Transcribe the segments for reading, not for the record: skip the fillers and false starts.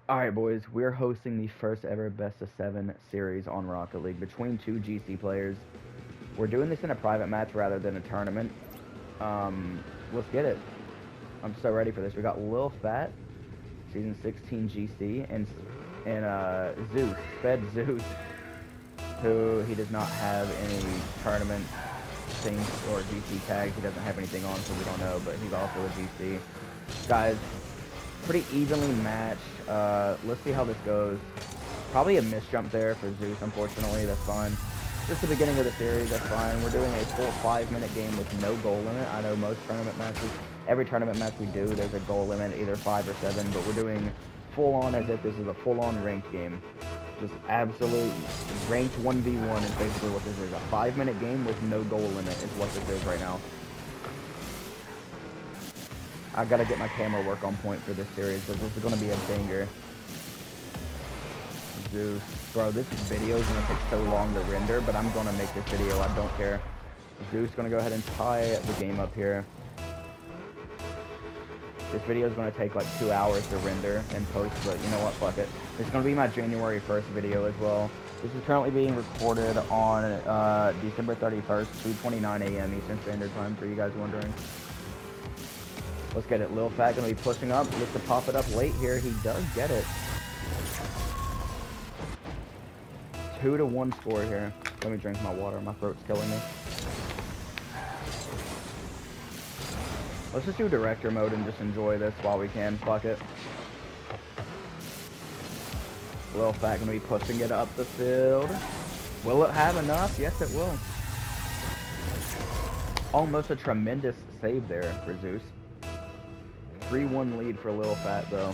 Alright boys, we're hosting the first ever best of 7 series on Rocket League between two GC players. We're doing this in a private match rather than a tournament. Let's get it. I'm so ready for this. We got Lil Fat, season 16 GC, and Zeus, Fed Zeus, who he does not have any tournament things or GC tags. He doesn't have anything on, so we don't know, but he's also a GC. Guys, pretty evenly matched. Let's see how this goes. Probably a misjump there for Zeus, unfortunately. That's fine. Just the beginning of the series, that's fine. We're doing a full 5-minute game with no goal limit. I know most tournament matches, every tournament match we do, there's a goal limit, either 5 or 7, but we're doing full-on as if this is a full-on ranked game. Just absolute ranked 1v1 is basically what this is. A 5-minute game with no goal limit is what this is right now. I gotta get my camera work on point for this series, because this is gonna be a banger. Zeus. Bro, this video is gonna take so long to render, but I'm gonna make this video, I don't care. Zeus gonna go ahead and tie the game up here. This video is gonna take like 2 hours to render and post, but you know what, fuck it. It's gonna be my January 1st video as well. This is currently being recorded on December 31st, 2:29 a.m. Eastern Standard Time, for you guys wondering. Let's get it. Lil Fat gonna be pushing up. Looks to pop it up late here. He does get it. 2-1 score here. Let me drink my water. My throat's killing me. Let's just do director mode and just enjoy this while we can. Fuck it. Lil Fat gonna be pushing it up the field. Will it have enough? Yes, it will. Almost a tremendous save there for Zeus. 3-1 lead for Lil Fat though.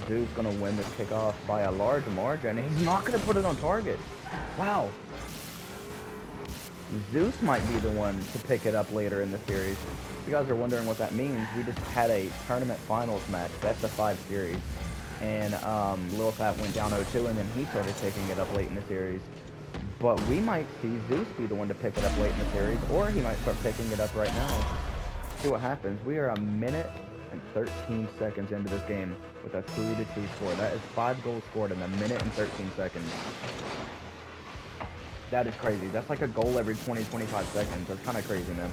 Zeus gonna win this kickoff by a large margin. He's not gonna put it on target. Wow. Zeus might be the one to pick it up later in the series. If you guys are wondering what that means, we just had a tournament finals match. That's the 5 series. And Lil Fat went down 0-2 and then he started picking it up late in the series. But we might see Zeus be the one to pick it up late in the series, or he might start picking it up right now. See what happens. We are a minute and 13 seconds into this game with a 3-2 score. That is 5 goals scored in a minute and 13 seconds. That is crazy. That's like a goal every 20-25 seconds. That's kind of crazy, man.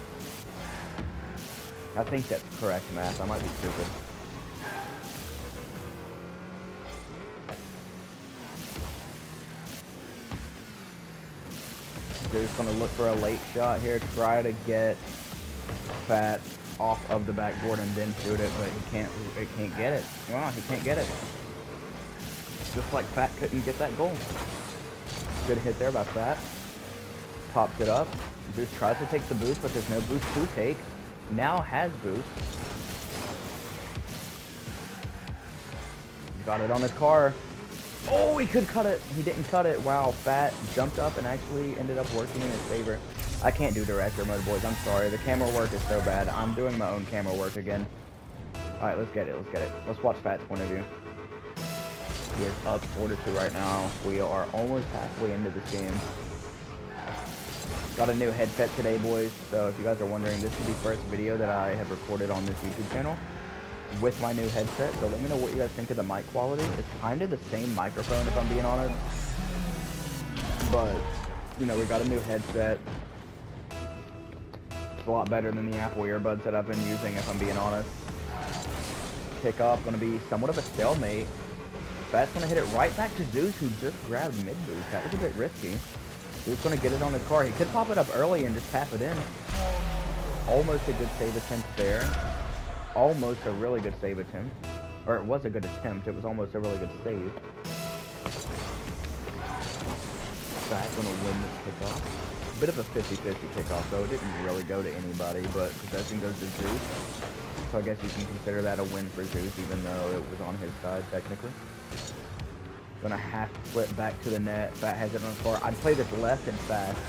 I think that's correct math. I might be stupid. Zeus gonna look for a late shot here. Try to get Fat off of the backboard and then shoot it, but he can't get it. Wow, he can't get it. Just like Fat couldn't get that goal. Good hit there by Fat. Pops it up. Zeus tries to take the boost, but there's no boost to take. Now has boost. Got it on his car. Oh, he could cut it. He didn't cut it. Wow, Fat jumped up and actually ended up working in his favor. I can't do director mode, boys. I'm sorry. The camera work is so bad. I'm doing my own camera work again. Alright, let's get it. Let's get it. Let's watch Fat's point of view. He is up 4-2 right now. We are almost halfway into this game. Got a new headset today, boys. So if you guys are wondering, this is the first video that I have recorded on this YouTube channel with my new headset. So let me know what you guys think of the mic quality. It's kind of the same microphone, if I'm being honest. But, you know, we got a new headset. It's a lot better than the Apple earbuds that I've been using, if I'm being honest. Kickoff going to be somewhat of a stalemate. Fat's going to hit it right back to Zeus, who just grabbed mid-boost. That was a bit risky. Zeus going to get it on his car. He could pop it up early and just tap it in. Almost a good save attempt there. Almost a really good save attempt. Or it was a good attempt. It was almost a really good save. Fat's going to win this kickoff. Bit of a 50-50 kickoff, though. It didn't really go to anybody, but possession goes to Zeus. So I guess you can consider that a win for Zeus, even though it was on his side, technically. Gonna half flip back to the net. Fat has it on the car. I'd play this left and fast,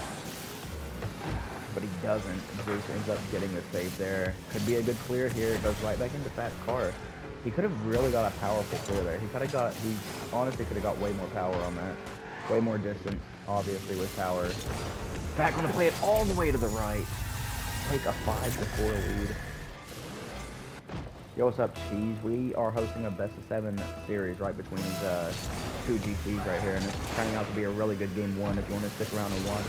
but he doesn't. Zeus ends up getting the save there. Could be a good clear here. It goes right back into Fat's car. He could have really got a powerful clear there. He honestly could have got way more power on that. Way more distance. obviously with power. Back going to play it all the way to the right. Take a 5-4 lead. Yo, what's up, Cheese? We are hosting a best of 7 series right between these two GCs right here, and it's turning out to be a really good game 1 if you want to stick around and watch.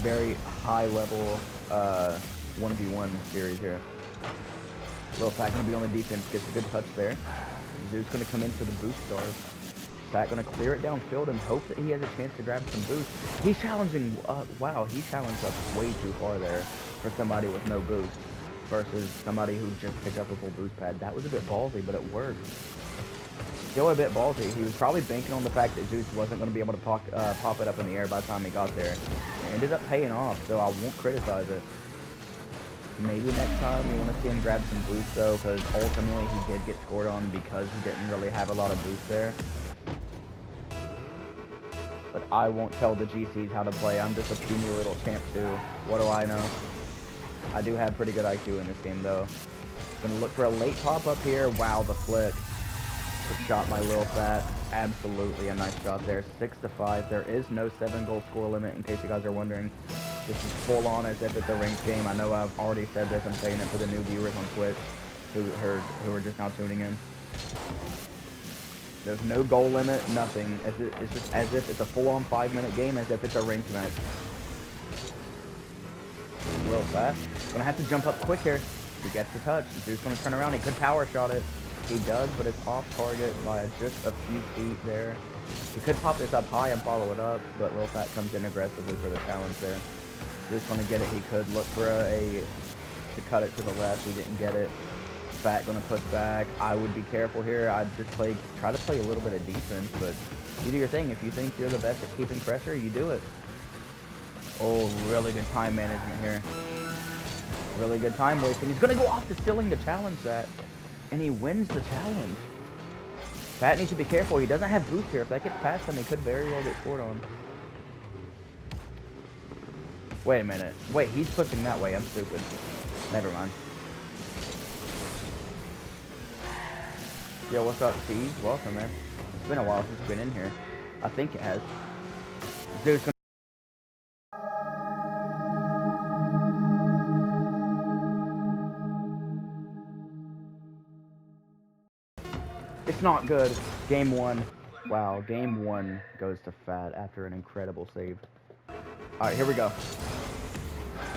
Very high level 1v1 series here. Little Fat going to be on the defense, gets a good touch there. Zeus going to come in for the boost stars. Fat going to clear it downfield and hope that he has a chance to grab some boost. He's challenging, wow, he challenged up way too far there for somebody with no boost versus somebody who just picked up a full boost pad. That was a bit ballsy, but it worked. Still a bit ballsy. He was probably banking on the fact that Zeus wasn't going to be able to pop it up in the air by the time he got there. It ended up paying off, so I won't criticize it. Maybe next time you want to see him grab some boost though, because ultimately he did get scored on because he didn't really have a lot of boost there. But I won't tell the GCs how to play. I'm just a puny little champ too. What do I know? I do have pretty good IQ in this game though. Gonna look for a late pop up here. Wow, the flick. Good shot by Lil Fat. Absolutely a nice shot there. 6-5. There is no 7-goal score limit in case you guys are wondering. This is full on as if it's a ranked game. I know I've already said this. I'm saying it for the new viewers on Twitch who are just now tuning in. There's no goal limit, nothing. It's just as if it's a full-on 5-minute game, as if it's a ranked match. Real fast. Gonna have to jump up quick here. He gets the touch. Zeus gonna turn around. He could power shot it. He does, but it's off target by just a few feet there. He could pop this up high and follow it up, but Lil Fat comes in aggressively for the challenge there. Zeus gonna get it. He could look for to cut it to the left. He didn't get it. Fat gonna push back. I would be careful here. I'd just try to play a little bit of defense, but you do your thing. If you think you're the best at keeping pressure, you do it. Oh, really good time management here. Really good time wasting. He's gonna go off the ceiling to challenge that, and he wins the challenge. Fat needs to be careful. He doesn't have boost here. If that gets past him, he could very well get scored on. Wait a minute. Wait, he's pushing that way. I'm stupid. Never mind. Yo, what's up, Steve? Welcome, man. It's been a while since you've been in here. I think it has. Zeus. It's not good. Game 1. Wow, game 1 goes to Fat after an incredible save. Alright, here we go.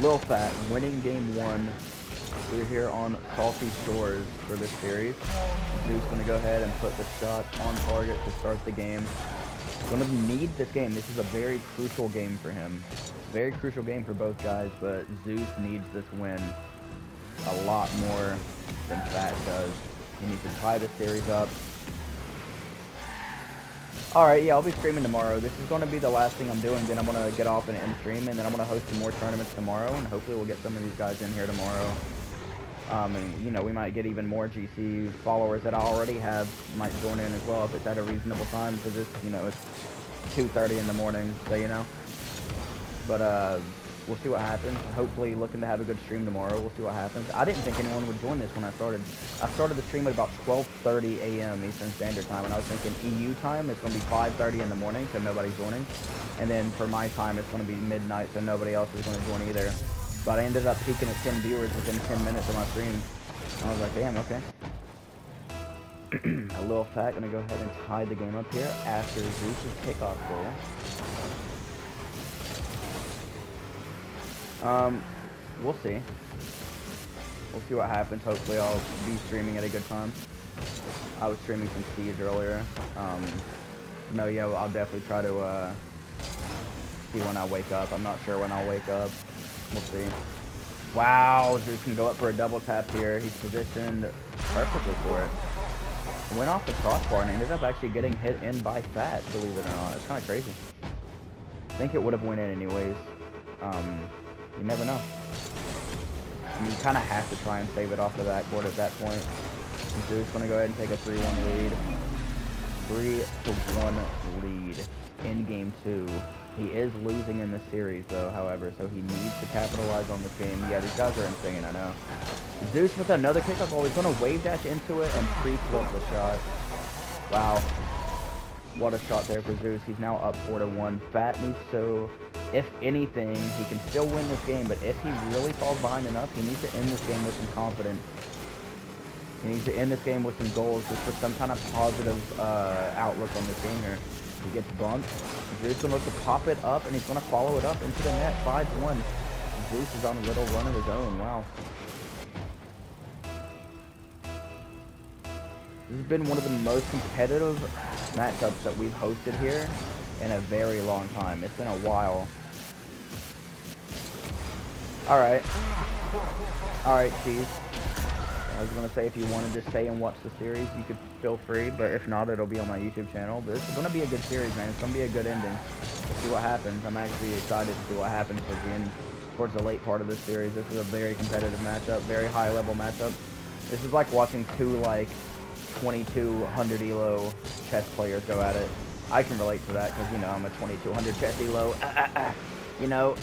Lil Fat winning game 1. We're here on Salty Shores for this series. Zeus going to go ahead and put the shot on target to start the game. Going to need this game. This is a very crucial game for him. Very crucial game for both guys, but Zeus needs this win a lot more than Fat does. He needs to tie the series up. Alright, yeah, I'll be streaming tomorrow. This is going to be the last thing I'm doing. Then I'm going to get off and end stream, and then I'm going to host some more tournaments tomorrow, and hopefully we'll get some of these guys in here tomorrow. And, you know, we might get even more GC followers that I already have might join in as well if it's at a reasonable time, because it's, you know, it's 2:30 in the morning, so, you know. But, we'll see what happens. Hopefully looking to have a good stream tomorrow. We'll see what happens. I didn't think anyone would join this when I started. I started the stream at about 12:30 a.m. Eastern Standard Time, and I was thinking EU time, it's going to be 5:30 in the morning, so nobody's joining. And then for my time, it's going to be midnight, so nobody else is going to join either. But I ended up peaking at 10 viewers within 10 minutes of my stream. I was like, damn, okay. A Little Fat going to go ahead and tie the game up here after Zeus's kickoff goal. We'll see. We'll see what happens. Hopefully I'll be streaming at a good time. I was streaming some Siege earlier. No, yeah, I'll definitely try to, see when I wake up. I'm not sure when I'll wake up. We'll see. Wow, Zeus can go up for a double tap here. He's positioned perfectly for it. Went off the crossbar and ended up actually getting hit in by Fat, believe it or not. It's kind of crazy. I think it would have went in anyways. You never know. I mean, you kind of have to try and save it off the backboard at that point. Zeus going to go ahead and take a 3-1 lead. 3-1 lead in game 2. He is losing in this series, though, however, so he needs to capitalize on this game. Yeah, these guys are insane, I know. Zeus with another kickoff goal. He's going to wave dash into it and pre-flip the shot. Wow. What a shot there for Zeus. He's now up 4-1. Fat needs to, if anything, he can still win this game, but if he really falls behind enough, he needs to end this game with some confidence. He needs to end this game with some goals, just with some kind of positive outlook on this game here. He gets bumped. Zeus going to look to pop it up, and he's going to follow it up into the net. 5-1. Zeus is on a little run of his own. Wow. This has been one of the most competitive matchups that we've hosted here in a very long time. It's been a while. Alright. Alright, Cheese. I was going to say if you wanted to stay and watch the series, you could feel free, but if not, it'll be on my YouTube channel. But this is going to be a good series, man. It's going to be a good ending. We'll see what happens. I'm actually excited to see what happens towards the late part of this series. This is a very competitive matchup, very high-level matchup. This is like watching two, like, 2200 elo chess players go at it. I can relate to that because, you know, I'm a 2200 chess elo. You know,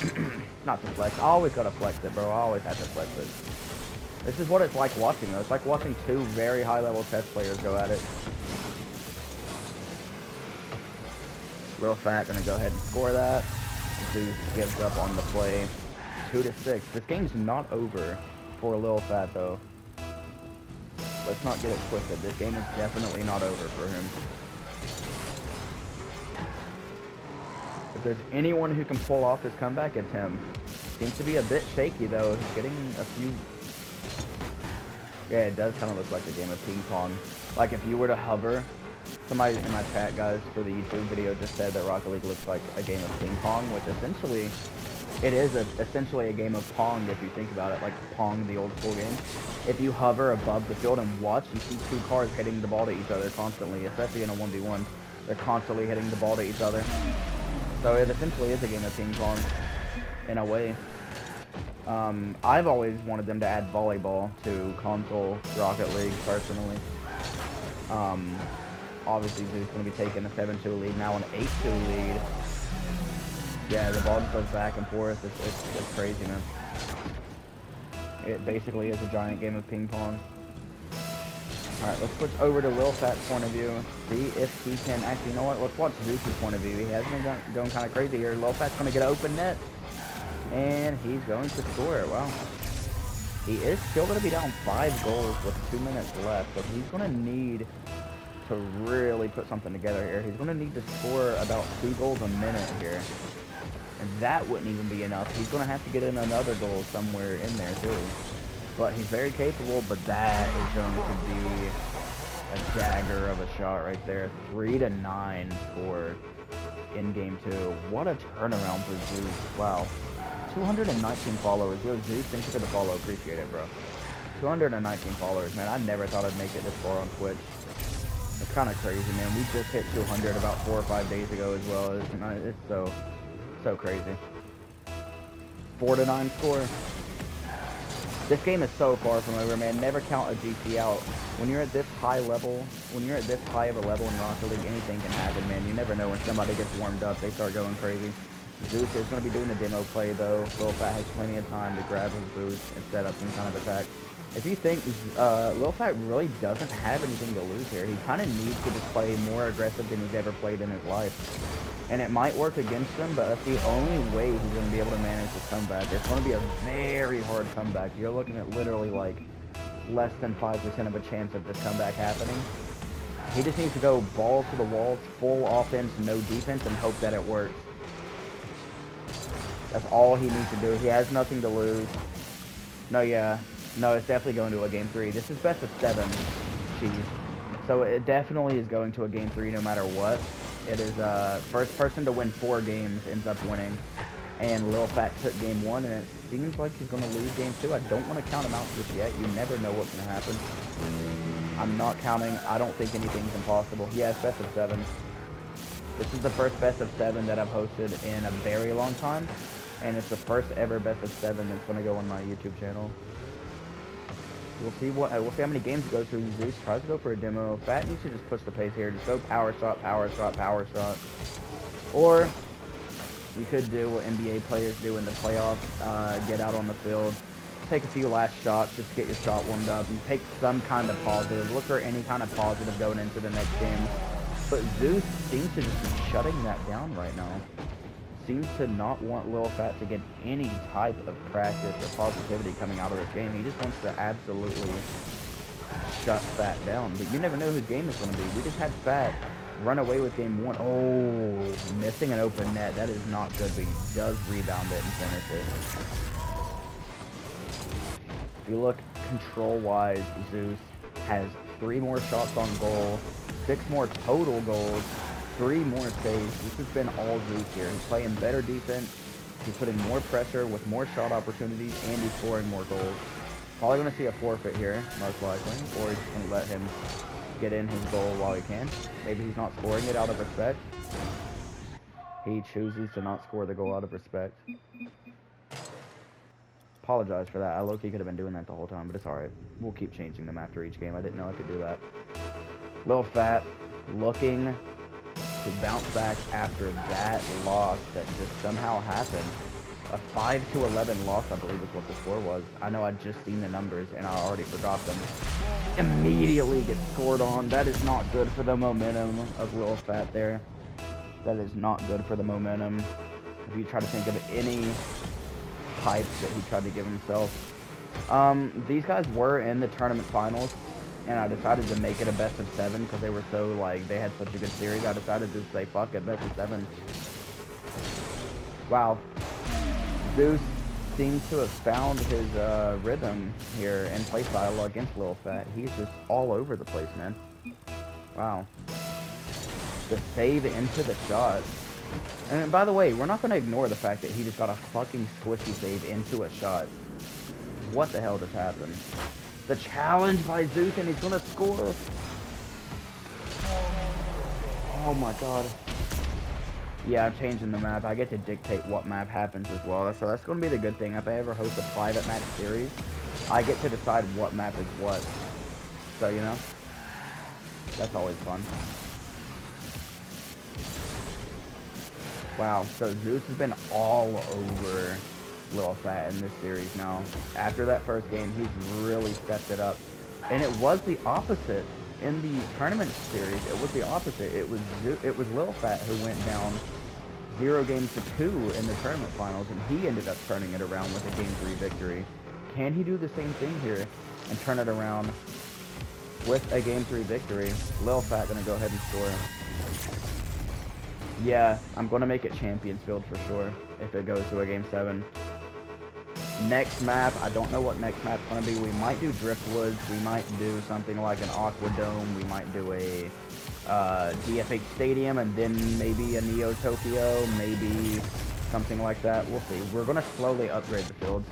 not to flex. I always gotta flex it, bro. I always have to flex it. This is what it's like watching, though. It's like watching two very high-level chess players go at it. Real Fat gonna go ahead and score that. Zeus gives up on the play. 2-6. This game's not over for Lil Fat, though. Let's not get it twisted. This game is definitely not over for him. If there's anyone who can pull off this comeback, it's him. Seems to be a bit shaky, though. He's getting a few... Yeah, it does kind of look like a game of ping pong. Like, if you were to hover... Somebody in my chat, guys, for the YouTube video just said that Rocket League looks like a game of ping pong, which essentially... It is essentially a game of Pong if you think about it, like Pong, the old school game. If you hover above the field and watch, you see two cars hitting the ball to each other constantly, especially in a 1v1. They're constantly hitting the ball to each other. So it essentially is a game of ping pong, in a way. I've always wanted them to add volleyball to console Rocket League, personally. Obviously, Zeus going to be taking a 7-2 lead, now an 8-2 lead. Yeah, the ball just goes back and forth. It's crazy, man. It basically is a giant game of ping pong. Alright, let's switch over to Lil Fat's point of view. See if he can... Actually, you know what? Let's watch Zeus's point of view. He has been going kind of crazy here. Lil Fat's going to get an open net. And he's going to score it. Wow. He is still going to be down 5 goals with 2 minutes left. But he's going to need to really put something together here. He's going to need to score about 2 goals a minute here. And that wouldn't even be enough. He's going to have to get in another goal somewhere in there, too. But he's very capable, but that is going to be a dagger of a shot right there. 3-9 score in Game 2. What a turnaround for Zeus. Wow. 219 followers. Yo, Zeus, thank you for the follow. Appreciate it, bro. 219 followers, man. I never thought I'd make it this far on Twitch. It's kind of crazy, man. We just hit 200 about 4 or 5 days ago as well. It's so crazy. 4-9 score. This game is so far from over, man. Never count a GC out. When you're at this high level, when you're at this high of a level in Rocket League, anything can happen, man. You never know when somebody gets warmed up, they start going crazy. Zeus is going to be doing the demo play, though. Lil Fat has plenty of time to grab his boost and set up some kind of attack. If you think Lil Fat really doesn't have anything to lose here, he kind of needs to just play more aggressive than he's ever played in his life. And it might work against him, but that's the only way he's going to be able to manage this comeback. It's going to be a very hard comeback. You're looking at literally like less than 5% of a chance of this comeback happening. He just needs to go balls to the wall, full offense, no defense, and hope that it works. That's all he needs to do. He has nothing to lose. No, it's definitely going to a Game 3. This is best of 7, Cheese. So it definitely is going to a Game 3 no matter what. It is first person to win 4 games ends up winning. And Lil Fat took Game 1, and it seems like he's going to lose Game 2. I don't want to count him out just yet. You never know what's going to happen. I'm not counting. I don't think anything's impossible. Yeah, it's best of 7. This is the first best of 7 that I've hosted in a very long time. And it's the first ever best of 7 that's going to go on my YouTube channel. We'll see how many games it goes through. Zeus tries to go for a demo. Fat needs to just push the pace here. Just go power shot, power shot, power shot. Or you could do what NBA players do in the playoffs. Get out on the field. Take a few last shots just to get your shot warmed up. And take some kind of positive. Look for any kind of positive going into the next game. But Zeus seems to just be shutting that down right now. Seems to not want Lil Fat to get any type of practice or positivity coming out of this game. He just wants to absolutely shut Fat down. But you never know whose game it's going to be. We just had Fat run away with game 1. Oh, missing an open net. That is not good, but he does rebound it and finish it. If you look control-wise, Zeus has 3 more shots on goal, 6 more total goals, 3 more saves. This has been all Zeus here. He's playing better defense. He's putting more pressure with more shot opportunities, and he's scoring more goals. Probably going to see a forfeit here, most likely, or he's going to let him get in his goal while he can. Maybe he's not scoring it out of respect. He chooses to not score the goal out of respect. Apologize for that. I low-key could have been doing that the whole time, but it's alright. We'll keep changing them after each game. I didn't know I could do that. Lil Fat looking to bounce back after that loss that just somehow happened. A 5-11 loss, I believe is what the score was. I know I'd just seen the numbers and I already forgot them. Immediately gets scored on. That is not good for the momentum of Lil Fat there. That is not good for the momentum. If you try to think of any hypes that he tried to give himself. These guys were in the tournament finals, and I decided to make it a best of 7 because they were so, like, they had such a good series. I decided to say, fuck it, best of 7. Wow. Zeus seems to have found his rhythm here and play style against Lil Fat. He's just all over the place, man. Wow. The save into the shot. And by the way, we're not going to ignore the fact that he just got a fucking squishy save into a shot. What the hell just happened? The challenge by Zeus, and he's going to score. Oh my god. Yeah, I'm changing the map. I get to dictate what map happens as well. So that's going to be the good thing. If I ever host a private match series, I get to decide what map is what. So, you know, that's always fun. Wow, so Zeus has been all over Lil Fat in this series now. After that first game, he's really stepped it up. And it was the opposite in the tournament series. It was the opposite. It was Lil Fat who went down 0 games to 2 in the tournament finals, and he ended up turning it around with a Game 3 victory. Can he do the same thing here and turn it around with a Game 3 victory? Lil Fat gonna go ahead and score. Yeah, I'm going to make it Champions Field for sure if it goes to a Game 7. Next map, I don't know what next map's going to be. We might do Driftwoods. We might do something like an Aqua Dome. We might do a DFH Stadium and then maybe a Neo Tokyo, maybe something like that. We'll see. We're going to slowly upgrade the fields.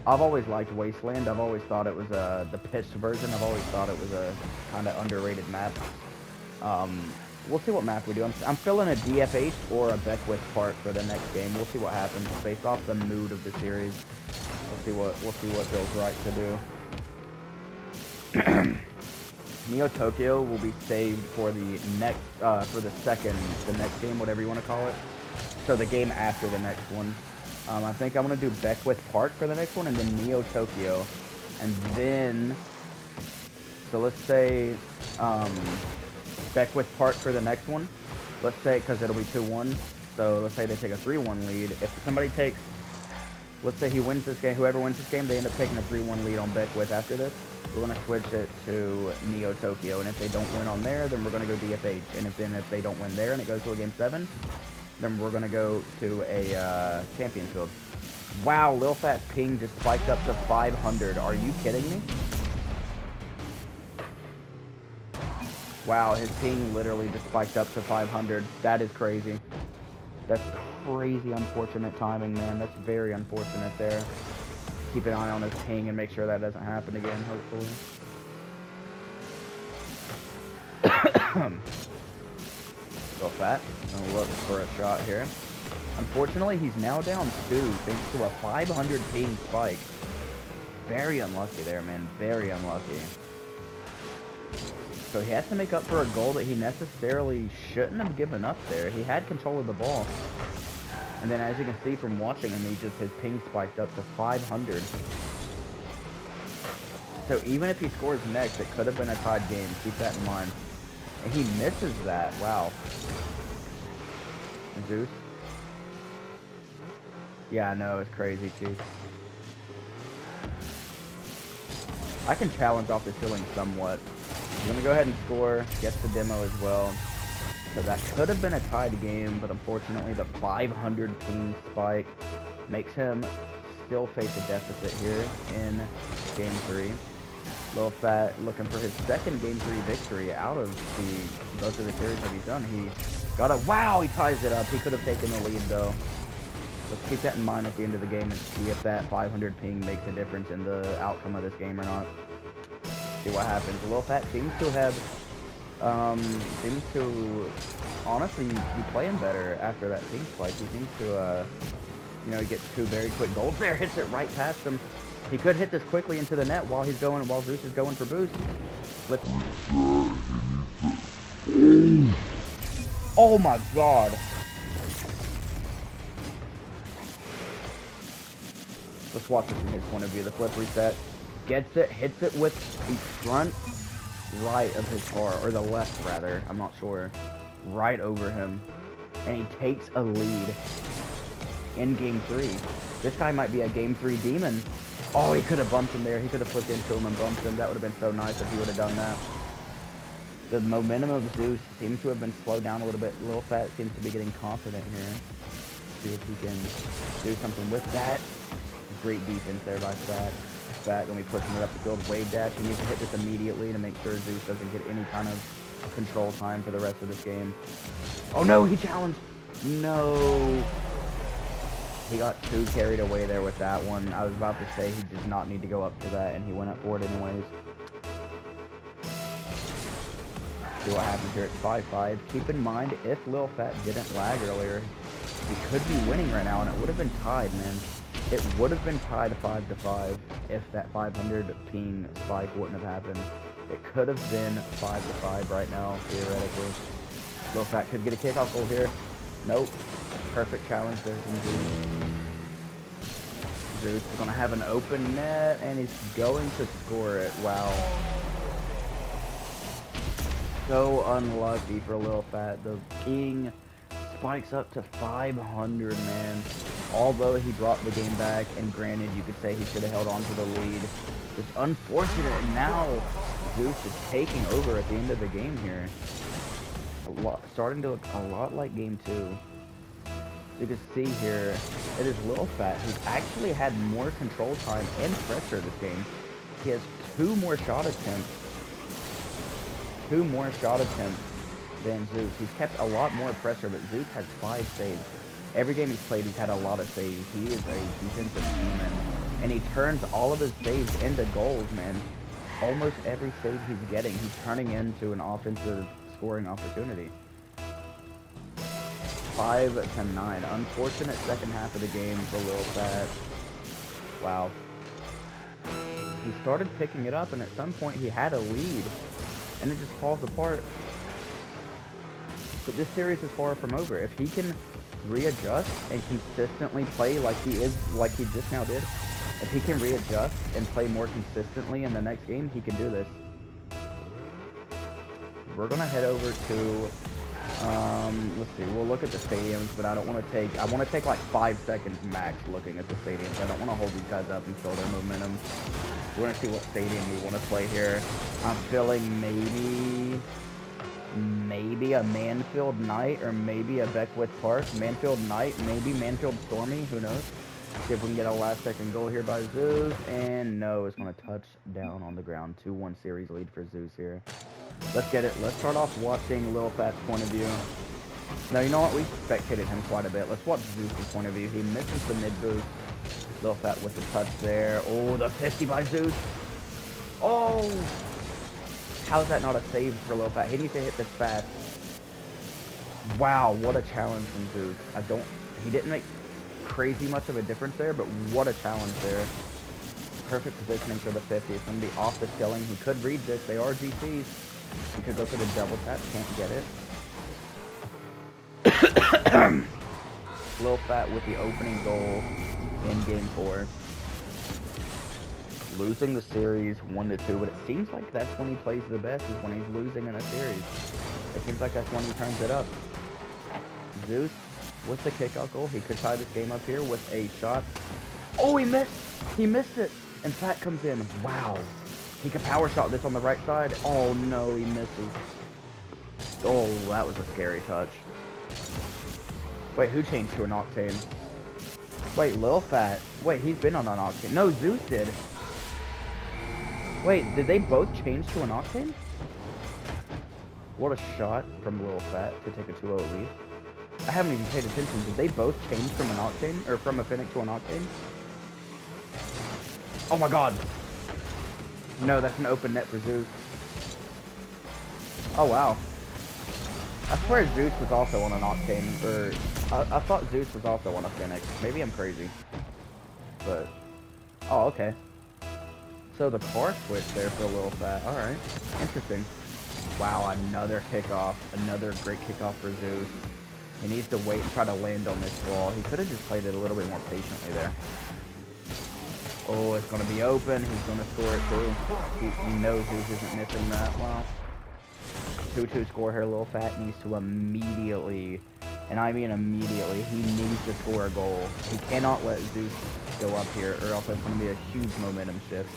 I've always liked Wasteland. I've always thought it was the pitched version. I've always thought it was a kind of underrated map. We'll see what map we do. I'm feeling a DFH or a Beckwith Park for the next game. We'll see what happens based off the mood of the series. We'll see what feels right to do. Neo Tokyo will be saved for the next the next game, whatever you want to call it. So the game after the next one. I think I'm gonna do Beckwith Park for the next one, and then Neo Tokyo, and then so let's say Beckwith Park for the next one. Let's say, because it'll be 2-1. So let's say they take a 3-1 lead. If somebody takes, let's say he wins this game, whoever wins this game, they end up taking a 3-1 lead on Beckwith after this. We're going to switch it to Neo Tokyo. And if they don't win on there, then we're going to go DFH. And if they don't win there and it goes to a Game 7, then we're going to go to a Champions Field. Wow, Lil Fat's ping just spiked up to 500. Are you kidding me? Wow, his ping literally just spiked up to 500. That is crazy. That's crazy unfortunate timing, man. That's very unfortunate there. Keep an eye on his ping and make sure that doesn't happen again, hopefully. Lil Fat, gonna look for a shot here. Unfortunately, he's now down 2 thanks to a 500 ping spike. Very unlucky there, man. Very unlucky. So he has to make up for a goal that he necessarily shouldn't have given up there. He had control of the ball. And then as you can see from watching him, his ping spiked up to 500. So even if he scores next, it could have been a tied game. Keep that in mind. And he misses that. Wow. Zeus. Yeah, I know, it's crazy too. I can challenge off the ceiling somewhat. I'm gonna go ahead and score, gets the demo as well. So that could have been a tied game, but unfortunately the 500 ping spike makes him still face a deficit here in Game 3. Lil Fat looking for his second Game 3 victory out of both of the series that he's done. He got a, wow, he ties it up. He could have taken the lead though. Let's keep that in mind at the end of the game and see if that 500 ping makes a difference in the outcome of this game or not. See what happens. Lil Fat seems to have, seems to honestly be playing better after that ping spike. He seems to, you know, he gets two very quick goals there, hits it right past him. He could hit this quickly into the net while Zeus is going for boost. Oh my god. Let's watch this from his point of view. The flip reset. Gets it, hits it with the front right of his car, or the left rather, I'm not sure. Right over him. And he takes a lead in Game 3. This guy might be a Game 3 demon. Oh, he could have bumped him there. He could have flipped into him and bumped him. That would have been so nice if he would have done that. The momentum of Zeus seems to have been slowed down a little bit. Lil Fat seems to be getting confident here. See if he can do something with that. Great defense there by Fat. Fat, when we pushing it up the field, wave dash. He needs to hit this immediately to make sure Zeus doesn't get any kind of control time for the rest of this game. Oh no, he challenged. No. He got too carried away there with that one. I was about to say he did not need to go up to that, and he went up for it anyways. See what happens here at 5-5. Keep in mind, if Lil Fat didn't lag earlier, he could be winning right now, and it would have been tied, man. It would have been tied 5-5 if that 500 ping spike wouldn't have happened. It could have been 5-5 right now, theoretically. Lil Fat could get a kickoff goal here. Nope. Perfect challenge there from Zeus. Zeus is going to have an open net, and he's going to score it. Wow. So unlucky for Lil Fat. The ping spikes up to 500, man. Although he brought the game back, and granted, you could say he should have held on to the lead. It's unfortunate, and now Zeus is taking over at the end of the game here. Starting to look a lot like Game 2. You can see here, it is Lil Fat who's actually had more control time and pressure this game. He has two more shot attempts than Zeus. He's kept a lot more pressure, but Zeus has 5 saves. Every game he's played, he's had a lot of saves. He is a defensive demon, and he turns all of his saves into goals, man. Almost every save he's getting, he's turning into an offensive scoring opportunity. 5-9. Unfortunate second half of the game for Lil Fat. Wow. He started picking it up, and at some point he had a lead, and it just falls apart. But this series is far from over. If he can readjust and consistently play like he just now did, if he can readjust and play more consistently in the next game, he can do this. We're gonna head over to let's see, we'll look at the stadiums, but I want to take like 5 seconds max looking at the stadiums. I don't want to hold these guys up and kill their momentum. We're going to see what stadium we want to play here. I'm feeling maybe a Manfield Knight or maybe a Beckwith Park. Manfield Knight, maybe Manfield Stormy, who knows. See if we can get a last second goal here by Zeus, and no, it's going to touch down on the ground. 2-1 series lead for Zeus here. Let's get it. Let's start off watching Lil Fat's point of view. Now, you know what? We spectated him quite a bit. Let's watch Zeus' point of view. He misses the mid boost. Lil Fat with the touch there. Oh, the 50 by Zeus. Oh! How is that not a save for Lil Fat? He needs to hit this fast. Wow, what a challenge from Zeus. He didn't make crazy much of a difference there, but what a challenge there. Perfect positioning for the 50. It's going to be off the skilling. He could read this. They are GCs. He could go for the double tap. Can't get it. Lil Fat with the opening goal in Game 4. losing the series 1-2, but it seems like that's when he plays the best, is when he's losing in a series. It seems like that's when he turns it up. Zeus with the kickoff goal. He could tie this game up here with a shot. Oh, he missed! He missed it! And Fat comes in. Wow. He could power shot this on the right side. Oh, no, he misses. Oh, that was a scary touch. Wait, who changed to an Octane? Wait, Lil Fat. Wait, he's been on an Octane. No, Zeus did. Wait, did they both change to an Octane? What a shot from Lil Fat to take a 2-0 lead. I haven't even paid attention. Did they both change from an Octane? Or from a Fennec to an Octane? Oh my god. No, that's an open net for Zeus. Oh wow. I swear Zeus was also on an Octane, or I thought Zeus was also on a Fennec. Maybe I'm crazy. But, oh, okay. So the car switch there for a little Fat. Alright, interesting. Wow, another kickoff. Another great kickoff for Zeus. He needs to wait and try to land on this ball. He could have just played it a little bit more patiently there. Oh, it's going to be open. He's going to score it too. He knows Zeus isn't missing that. Wow. 2-2 score here. Lil Fat needs to immediately, and I mean immediately, he needs to score a goal. He cannot let Zeus go up here, or else it's going to be a huge momentum shift.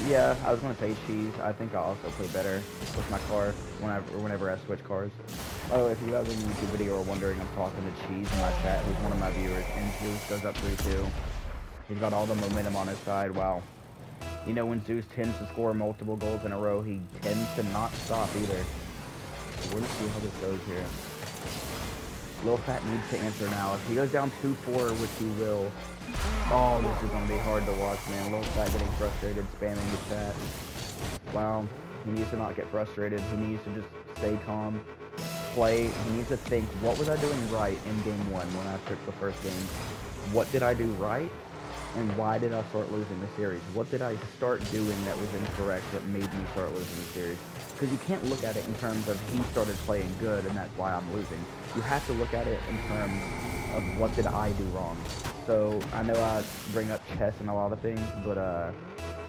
Yeah, I was going to say cheese. I think I'll also play better with my car whenever I switch cars. Oh, if you guys in the YouTube video are wondering, I'm talking to Cheese in my chat, who's one of my viewers, and Zeus goes up 3-2. He's got all the momentum on his side. Wow. You know, when Zeus tends to score multiple goals in a row, he tends to not stop either. So we're going to see how this goes here. Lil Fat needs to answer now. If he goes down 2-4, which he will, oh, this is going to be hard to watch, man. Lil Fat getting frustrated, spamming the chat. Wow. He needs to not get frustrated. He needs to just stay calm, play. He needs to think, what was I doing right in game 1 when I took the first game? What did I do right? And why did I start losing the series? What did I start doing that was incorrect that made me start losing the series? Because you can't look at it in terms of he started playing good and that's why I'm losing. You have to look at it in terms of what did I do wrong. So I know I bring up chess and a lot of things, but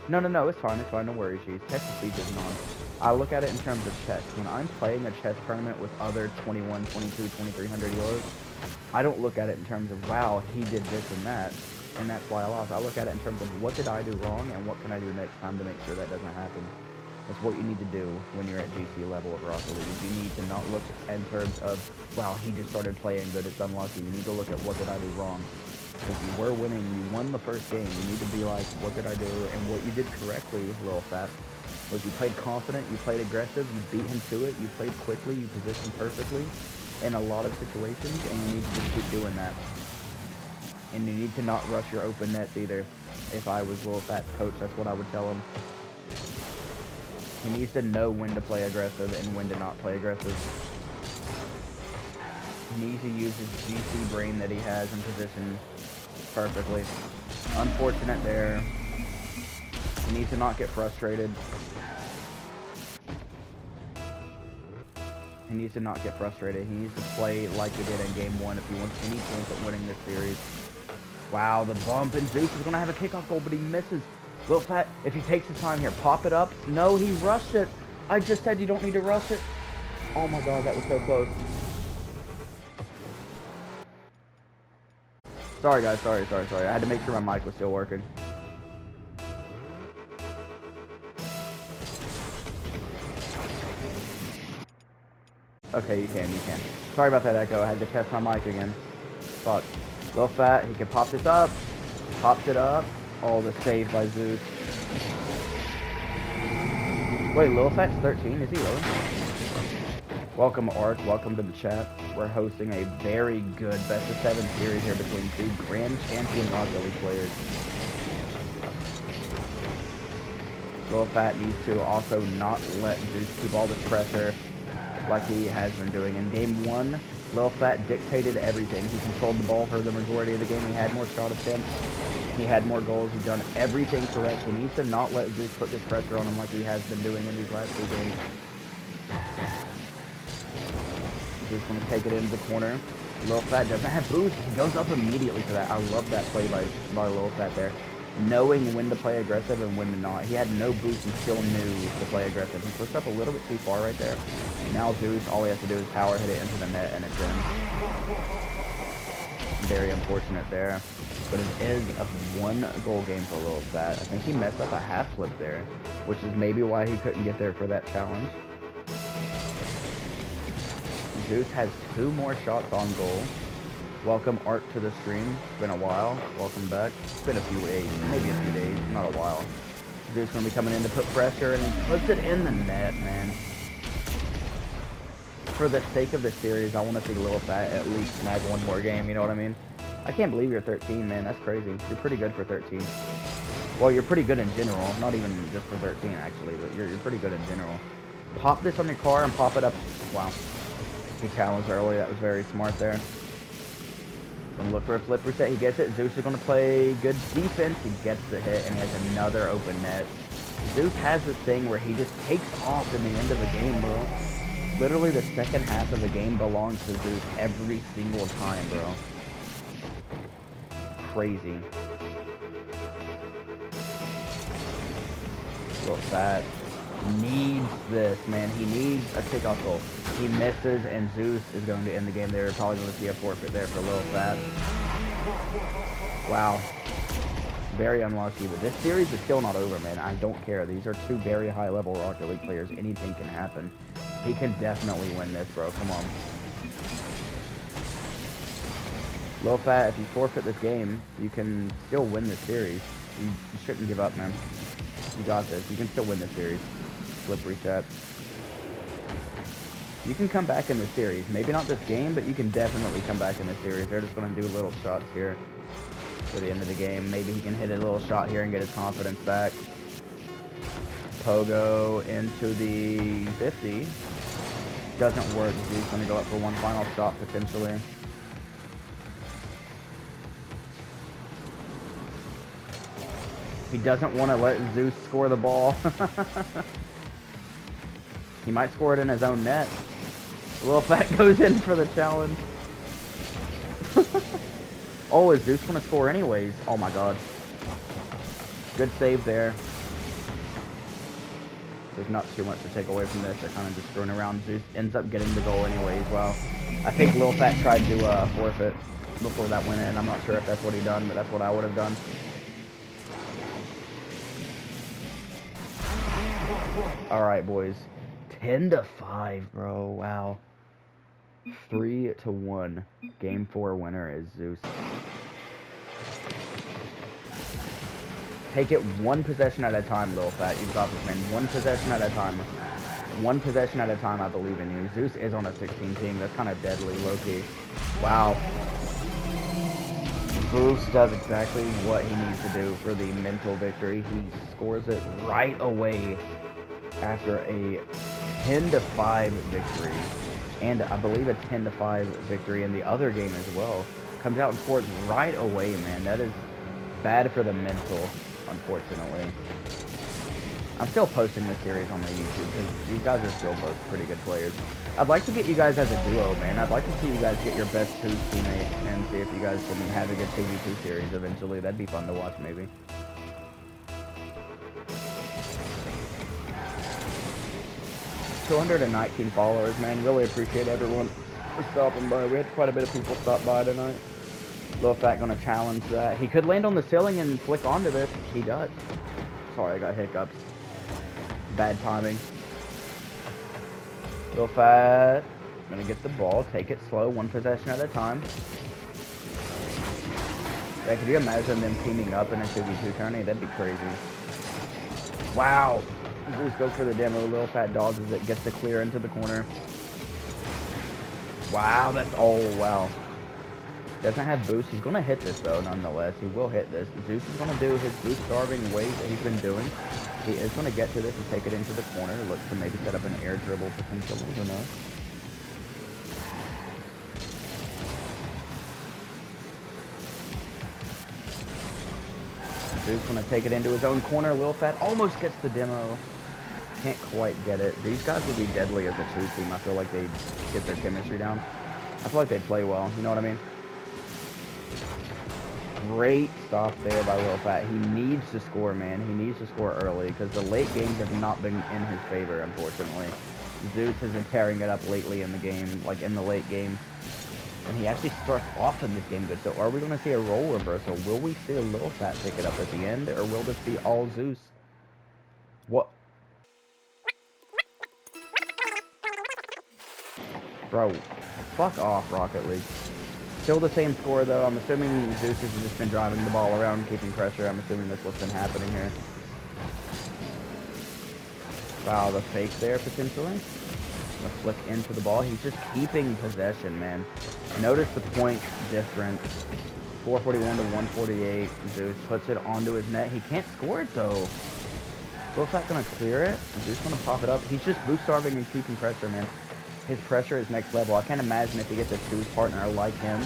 no, it's fine, don't worry, Cheese. Chess isn't on. I look at it in terms of chess. When I'm playing a chess tournament with other 21, 22, 2300 euros, I don't look at it in terms of, wow, he did this and that, and that's why I lost. I look at it in terms of what did I do wrong and what can I do next time to make sure that doesn't happen. That's what you need to do when you're at GC level of Rocket League. You need to not look in terms of, wow, he just started playing good, it's unlucky. You need to look at what did I do wrong. Because you were winning, you won the first game. You need to be like, what did I do? And what you did correctly, Lil Fat, was you played confident, you played aggressive, you beat him to it, you played quickly, you positioned perfectly in a lot of situations, and you need to just keep doing that. And you need to not rush your open nets either. If I was Lil Fat's coach, that's what I would tell him. He needs to know when to play aggressive and when to not play aggressive. He needs to use his GC brain that he has in position perfectly. Unfortunate there. He needs to not get frustrated. He needs to not get frustrated. He needs to play like he did in game 1 if he wants any chance at winning this series. Wow, the bump, and Zeus is going to have a kickoff goal, but he misses. Lil Fat, if he takes his time here, pop it up. No, he rushed it. I just said you don't need to rush it. Oh my god, that was so close. Sorry guys, sorry. I had to make sure my mic was still working. Okay, you can. Sorry about that echo, I had to test my mic again. Fuck. Lil Fat, he can pop this up. Pops it up. Oh, the save by Zeus. Wait, Lil Fat's 13? Is he low? Welcome, Ark. Welcome to the chat. We're hosting a very good Best of 7 series here between two Grand Champion Rocket League players. Lil Fat needs to also not let Zeus keep all this pressure like he has been doing. In game 1, Lil Fat dictated everything. He controlled the ball for the majority of the game. He had more shot attempts. He had more goals. He's done everything correct. He needs to not let Zeus put this pressure on him like he has been doing in these last 2 games. Zeus going to take it into the corner. Lil Fat doesn't have boost. He goes up immediately for that. I love that play by Lil Fat there. knowing when to play aggressive and when to not. He had no boost and still knew to play aggressive. He pushed up a little bit too far right there. Now Zeus, all he has to do is power hit it into the net and it's in. Very unfortunate there. But it is a 1-goal game for Lil Fat. I think he messed up a half flip there, which is maybe why he couldn't get there for that challenge. Zeus has 2 more shots on goal. Welcome Art to the stream. It's been a while. Welcome back. It's been a few days, maybe a few days, not a while. Zeus gonna be coming in to put pressure and he puts it in the net, man. For the sake of the series, I want to see Lil Fat at least snag 1 more game, you know what I mean? I can't believe you're 13, man. That's crazy. You're pretty good for 13. Well, you're pretty good in general. Not even just for 13, actually, but you're pretty good in general. Pop this on your car and pop it up. Wow. He challenged early. That was very smart there. Gonna look for a flip reset. He gets it. Zeus is gonna play good defense. He gets the hit, and he has another open net. Zeus has this thing where he just takes off in the end of the game, bro. Literally, the second half of the game belongs to Zeus every single time, bro. Crazy. Lil Fat needs this, man. He needs a kickoff goal. He misses, and Zeus is going to end the game there. Probably going to see a forfeit there for Lil Fat. Wow. Very unlucky, but this series is still not over, man. I don't care. These are 2 very high-level Rocket League players. Anything can happen. He can definitely win this, bro. Come on. Lil Fat, if you forfeit this game, you can still win this series. You shouldn't give up, man. You got this. You can still win this series. Flip reset. You can come back in this series. Maybe not this game, but you can definitely come back in this series. They're just going to do little shots here for the end of the game. Maybe he can hit a little shot here and get his confidence back. Pogo into the 50. Doesn't work. He's going to go up for 1 final shot potentially. He doesn't want to let Zeus score the ball. He might score it in his own net. Lil Fat goes in for the challenge. Oh, is Zeus going to score anyways? Oh my god. Good save there. There's not too much to take away from this. They're kind of just screwing around. Zeus ends up getting the goal anyways. Wow. I think Lil Fat tried to forfeit before that went in. I'm not sure if that's what he done, but that's what I would have done. Alright, boys. 10-5, bro. Wow. 3-1. Game 4 winner is Zeus. Take it 1 possession at a time, Lil Fat. You've got this, man. 1 possession at a time. 1 possession at a time, I believe in you. Zeus is on a 16 team. That's kind of deadly, low-key. Wow. Zeus does exactly what he needs to do for the mental victory. He scores it right away after a 10-5 victory. And I believe a 10-5 victory in the other game as well. Comes out and scores right away, man. That is bad for the mental, unfortunately. I'm still posting this series on my YouTube because these guys are still both pretty good players. I'd like to get you guys as a duo, man. I'd like to see you guys get your best 2 teammates and see if you guys can have a good 2v2 series eventually. That'd be fun to watch, maybe. $219 followers, man. Really appreciate everyone for stopping by. We had quite a bit of people stop by tonight. Lil Fat gonna challenge that. He could land on the ceiling and flick onto this. He does. Sorry, I got hiccups. Bad timing. Lil Fat gonna get the ball. Take it slow. 1 possession at a time. Yeah, could you imagine them teaming up in a 2v2 tourney? That'd be crazy. Wow. Zeus goes for the demo. Lil Fat dodges it, gets the clear into the corner. Wow, that's wow. Doesn't have boost. He's gonna hit this though, nonetheless. He will hit this. Zeus is gonna do his boost starving ways that he's been doing. He is gonna get to this and take it into the corner. Looks to maybe set up an air dribble potentially. Who knows? Zeus gonna take it into his own corner. Lil Fat almost gets the demo. Can't quite get it. These guys would be deadly as a 2 team. I feel like they'd get their chemistry down. I feel like they'd play well. You know what I mean? Great stop there by Lil Fat. He needs to score, man. He needs to score early because the late games have not been in his favor, unfortunately. Zeus has been tearing it up lately in the game, like in the late game. And he actually starts off in this game good. So are we going to see a role reversal? Will we see a Lil Fat pick it up at the end? Or will this be all Zeus? What? Bro, fuck off, Rocket League. Still the same score, though. I'm assuming Zeus has just been driving the ball around, keeping pressure. I'm assuming that's what's been happening here. Wow, the fake there, potentially. The flick into the ball. He's just keeping possession, man. Notice the point difference. 441 to 148. Zeus puts it onto his net. He can't score it, though. Lil Fat gonna clear it. Zeus gonna pop it up. He's just boost starving and keeping pressure, man. His pressure is next level. I can't imagine if he gets a twos partner like him.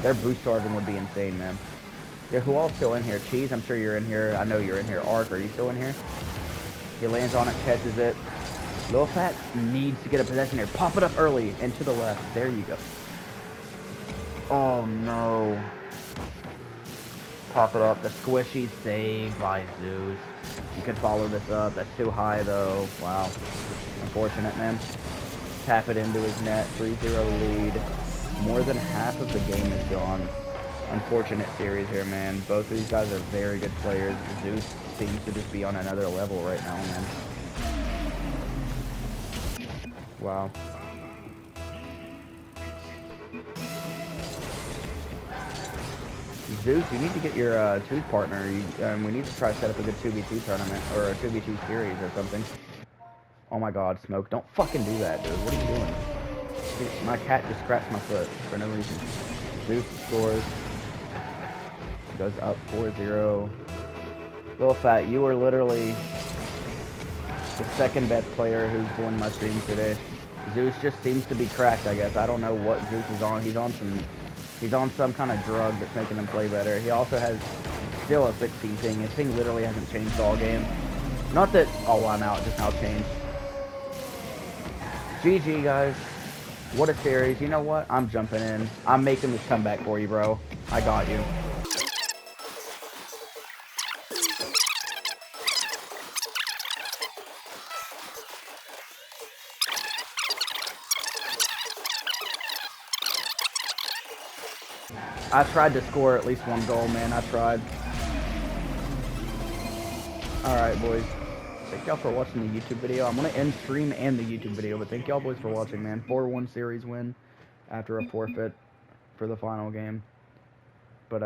Their boost starving would be insane, man. Yeah, who all's still in here? Cheese, I'm sure you're in here. I know you're in here. Ark, are you still in here? He lands on it, catches it. Lil Fat needs to get a possession here. Pop it up early and to the left. There you go. Oh, no. Pop it up. The squishy save by Zeus. You could follow this up. That's too high, though. Wow. Unfortunate, man. Tap it into his net, 3-0 lead. More than half of the game is gone. Unfortunate series here, man. Both of these guys are very good players. Zeus seems to just be on another level right now, man. Wow. Zeus, you need to get your twos partner. We need to try to set up a good 2v2 tournament, or a 2v2 series or something. Oh my god, Smoke, don't fucking do that, dude. What are you doing? Dude, my cat just scratched my foot for no reason. Zeus scores. Goes up 4-0. Lil Fat, you are literally the second best player who's joined my stream today. Zeus just seems to be cracked, I guess. I don't know what Zeus is on. He's on some kind of drug that's making him play better. He also has still a 16 ping. His ping literally hasn't changed all game. Not that, oh, I'm out, just now changed. GG, guys. What a series. You know what? I'm jumping in. I'm making this comeback for you, bro. I got you. I tried to score at least one goal, man. I tried. Alright, boys. Thank y'all for watching the YouTube video. I'm going to end stream and the YouTube video, but thank y'all boys for watching, man. 4-1 series win after a forfeit for the final game. But,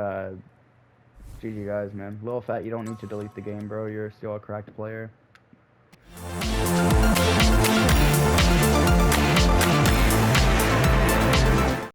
GG guys, man. Lil Fat, you don't need to delete the game, bro. You're still a cracked player.